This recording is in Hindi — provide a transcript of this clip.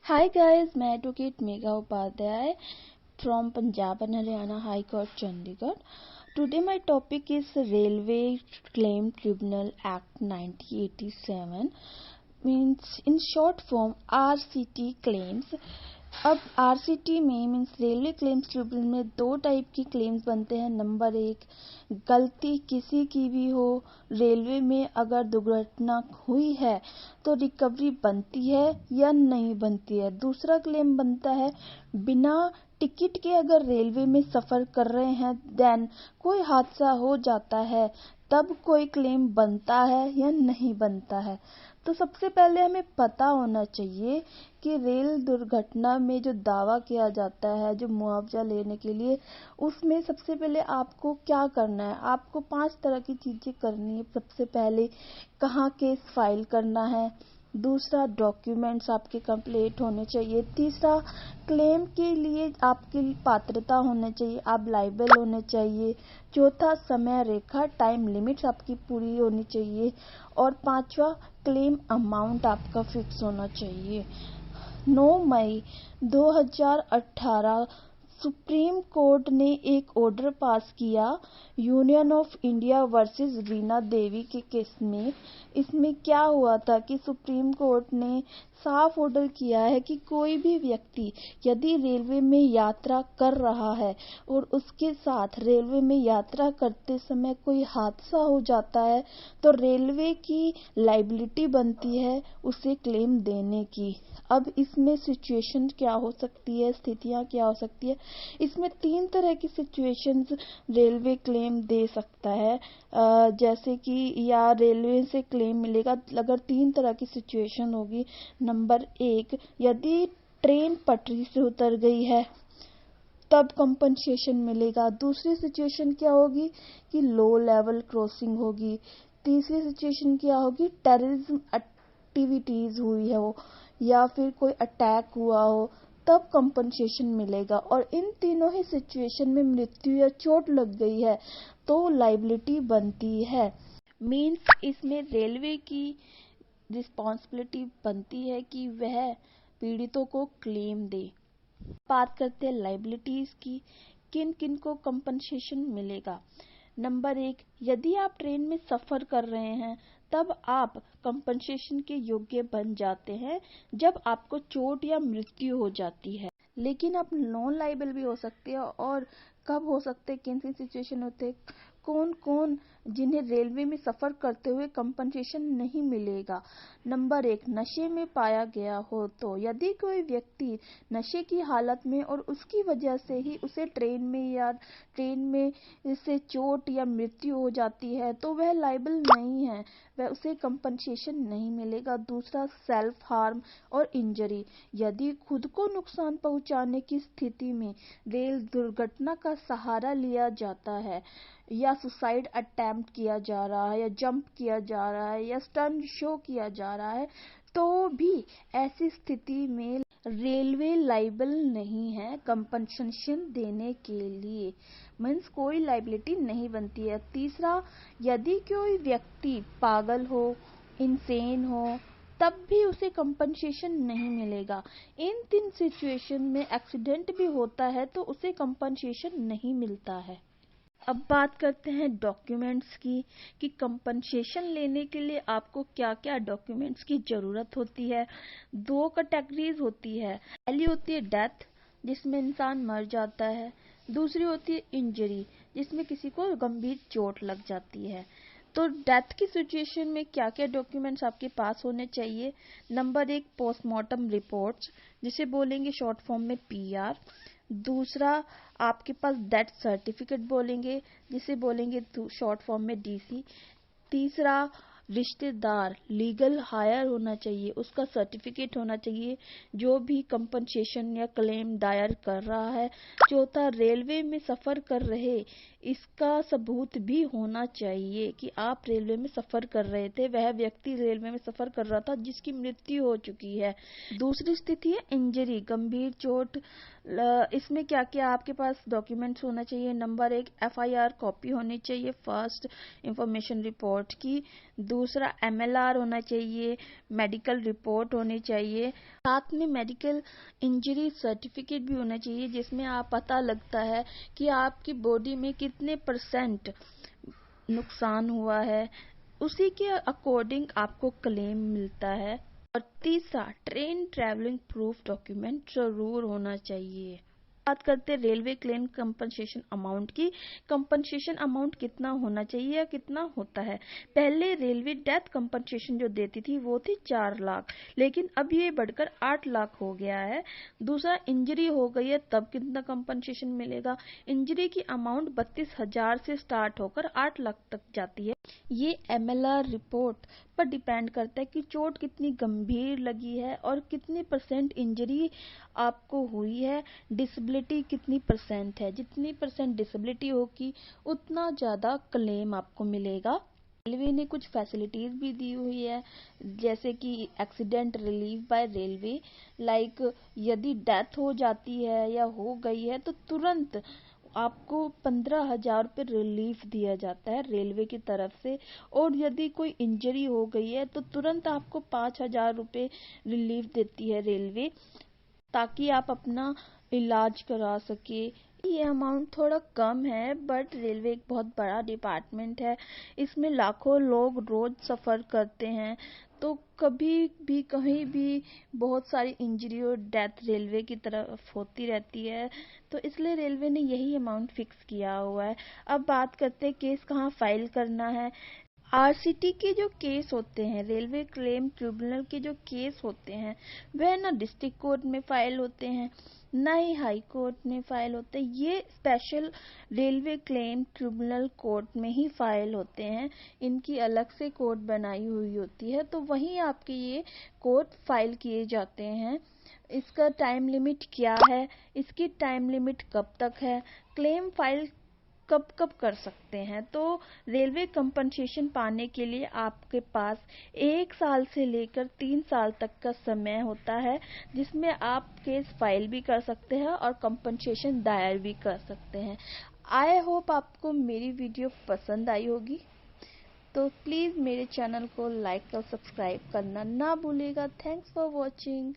Hi guys, मैं advocate Megha Upadhyay from Punjab and Haryana High Court Chandigarh. Today my topic is Railway Claim Tribunal Act 1987, means in short form RCT claims. अब RCT में मीन्स रेलवे क्लेम्स ट्रिब्यूनल में दो टाइप की क्लेम्स बनते हैं। नंबर एक, गलती किसी की भी हो, रेलवे में अगर दुर्घटना हुई है तो रिकवरी बनती है या नहीं बनती है। दूसरा क्लेम बनता है बिना टिकट के अगर रेलवे में सफर कर रहे हैं देन कोई हादसा हो जाता है तब कोई क्लेम बनता है या नहीं बनता है। तो सबसे पहले हमें पता होना चाहिए कि रेल दुर्घटना में जो दावा किया जाता है, जो मुआवजा लेने के लिए, उसमें सबसे पहले आपको क्या करना है। आपको 5 तरह की चीजें करनी है। सबसे पहले कहाँ केस फाइल करना है, दूसरा डॉक्यूमेंट्स आपके कंप्लीट होने चाहिए, तीसरा क्लेम के लिए आपकी पात्रता होनी चाहिए, आप लायबल होने चाहिए, चौथा समय रेखा टाइम लिमिट्स आपकी पूरी होनी चाहिए और पांचवा क्लेम अमाउंट आपका फिक्स होना चाहिए। 9 मई 2018 सुप्रीम कोर्ट ने एक ऑर्डर पास किया union of India versus Reena Devi के केस में। इसमें क्या हुआ था कि सुप्रीम कोर्ट ने साफ ऑर्डर किया है कि कोई भी व्यक्ति यदि रेलवे में यात्रा कर रहा है और उसके साथ रेलवे में यात्रा करते समय कोई हादसा हो जाता है तो रेलवे की लायबिलिटी बनती है उसे क्लेम देने की। अब इसमें सिचुएशन क्या हो सकती है, स्थितियां क्या हो सकती है। इसमें 3 तरह की सिचुएशंस रेलवे क्लेम दे सकता है, जैसे कि या रेलवे से क्लेम मिलेगा अगर 3 तरह की सिचुएशन होगी। नंबर 1, यदि ट्रेन पटरी से उतर गई है तब कंपनसेशन मिलेगा। दूसरी सिचुएशन क्या होगी कि लो लेवल क्रॉसिंग होगी। तीसरी सिचुएशन क्या होगी, टेररिज्म एक्टिविटीज हुई है वो या फिर कोई अटैक हुआ हो तब कंपनसेशन मिलेगा। और इन तीनों ही सिचुएशन में मृत्यु या चोट लग गई है तो लायबिलिटी बनती है। मीन्स इसमें रेलवे की रिस्पॉन्सिबिलिटी बनती है कि वह पीड़ितों को क्लेम दे। बात करते हैं लायबिलिटीज की, किन किन को कंपनसेशन मिलेगा। नंबर 1, यदि आप ट्रेन में सफर कर रहे हैं तब आप कंपनसेशन के योग्य बन जाते हैं जब आपको चोट या मृत्यु हो जाती है। लेकिन आप नॉन लायबल भी हो सकते हैं। और कब हो सकते हैं, किन किन सिचुएशन होते हैं, कौन कौन जिन्हें रेलवे में सफर करते हुए कंपनसेशन नहीं मिलेगा। नंबर 1, नशे में पाया गया हो तो यदि कोई व्यक्ति नशे की हालत में और उसकी वजह से ही उसे ट्रेन में से चोट या मृत्यु हो जाती है तो वह लायबल नहीं है, वह उसे कंपनसेशन नहीं मिलेगा। दूसरा, सेल्फ हार्म और इंजरी, यदि खुद को नुकसान पहुंचाने की स्थिति में रेल दुर्घटना का सहारा लिया जाता है या सुसाइड अटेम्प्ट किया जा रहा है या जंप किया जा रहा है या स्टंट शो किया जा रहा है तो भी ऐसी स्थिति में रेलवे लायबल नहीं है कंपनसेशन देने के लिए। मीन्स कोई लायबिलिटी नहीं बनती है। तीसरा, यदि कोई व्यक्ति पागल हो, इंसेन हो तब भी उसे कंपनसेशन नहीं मिलेगा। इन 3 सिचुएशन में एक्सीडेंट भी होता है तो उसे कंपनसेशन नहीं मिलता है। अब बात करते हैं डॉक्यूमेंट्स की कि कंपनसेशन लेने के लिए आपको क्या क्या डॉक्यूमेंट्स की ज़रूरत होती है। 2 कैटेगरीज होती है। पहली होती है डेथ, जिसमें इंसान मर जाता है। दूसरी होती है इंजरी, जिसमें किसी को गंभीर चोट लग जाती है। तो डेथ की सिचुएशन में क्या क्या डॉक्यूमेंट्स आपके पास होने चाहिए। नंबर 1, पोस्टमार्टम रिपोर्ट्स, जिसे बोलेंगे शॉर्ट फॉर्म में पीआर। दूसरा, आपके पास डेथ सर्टिफिकेट बोलेंगे, जिसे बोलेंगे शॉर्ट फॉर्म में डीसी। तीसरा, रिश्तेदार लीगल हायर होना चाहिए, उसका सर्टिफिकेट होना चाहिए जो भी कंपनसेशन या क्लेम दायर कर रहा है। चौथा, रेलवे में सफर कर रहे इसका सबूत भी होना चाहिए कि आप रेलवे में सफर कर रहे थे, वह व्यक्ति रेलवे में सफर कर रहा था जिसकी मृत्यु हो चुकी है। दूसरी स्थिति है इंजरी, गंभीर चोट। इसमें क्या क्या आपके पास डॉक्यूमेंट्स होना चाहिए। नंबर 1, एफआईआर कॉपी होनी चाहिए फर्स्ट इंफॉर्मेशन रिपोर्ट की। दूसरा MLR होना चाहिए, मेडिकल रिपोर्ट होनी चाहिए, साथ में मेडिकल इंजरी सर्टिफिकेट भी होना चाहिए जिसमें आप पता लगता है कि आपकी बॉडी में कितने % नुकसान हुआ है, उसी के अकॉर्डिंग आपको क्लेम मिलता है। और तीसरा, ट्रेन ट्रैवलिंग प्रूफ डॉक्यूमेंट जरूर होना चाहिए। बात करते हैं रेलवे क्लेम कंपनसेशन अमाउंट की। कंपनसेशन अमाउंट कितना होना चाहिए या कितना होता है? पहले रेलवे डेथ कंपनसेशन जो देती थी वो थी 4 लाख, लेकिन अब ये बढ़कर 8 लाख हो गया है। दूसरा, इंजरी हो गई है तब कितना कंपनसेशन मिलेगा? इंजरी की अमाउंट 32,000 से स्टार्ट होकर 8 लाख तक जाती है। ये MLR रिपोर्ट पर डिपेंड करता है कि चोट कितनी गंभीर लगी है और कितनी % इंजरी आपको हुई है, डिसेबिलिटी कितनी % है। जितनी % डिसेबिलिटी होगी उतना ज़्यादा क्लेम आपको मिलेगा। रेलवे ने कुछ फैसिलिटीज भी दी हुई है, जैसे कि accident relief by railway, like यदि डेथ हो जाती है या हो गई है तो तुरंत आपको 15,000 रुपये रिलीफ दिया जाता है रेलवे की तरफ से। और यदि कोई इंजरी हो गई है तो तुरंत आपको 5,000 रुपये रिलीफ देती है रेलवे, ताकि आप अपना इलाज करा सके। ये अमाउंट थोड़ा कम है, बट रेलवे एक बहुत बड़ा डिपार्टमेंट है, इसमें लाखों लोग रोज सफ़र करते हैं, तो कभी भी कहीं भी बहुत सारी इंजरी और डेथ रेलवे की तरफ होती रहती है, तो इसलिए रेलवे ने यही अमाउंट फिक्स किया हुआ है। अब बात करते हैं केस कहाँ फाइल करना है। RCT के जो केस होते हैं, रेलवे क्लेम ट्रिब्यूनल के जो केस होते हैं, वह ना डिस्ट्रिक्ट कोर्ट में फाइल होते हैं, ना ही हाई कोर्ट में फाइल होते हैं। ये special railway claim tribunal court में ही फाइल होते हैं। इनकी अलग से कोर्ट बनाई हुई होती है, तो वहीं आपके ये कोर्ट फाइल किए जाते हैं। इसका टाइम लिमिट क्या है? इसकी टाइम लिमिट कब तक है? क्लेम फाइल कब कब कर सकते हैं? तो रेलवे कंपनसेशन पाने के लिए आपके पास 1 साल से लेकर 3 साल तक का समय होता है, जिसमें आप केस फाइल भी कर सकते हैं और कंपनसेशन दायर भी कर सकते हैं। आई होप आपको मेरी वीडियो पसंद आई होगी, तो प्लीज़ मेरे चैनल को लाइक और सब्सक्राइब करना ना भूलिएगा। Thanks for watching.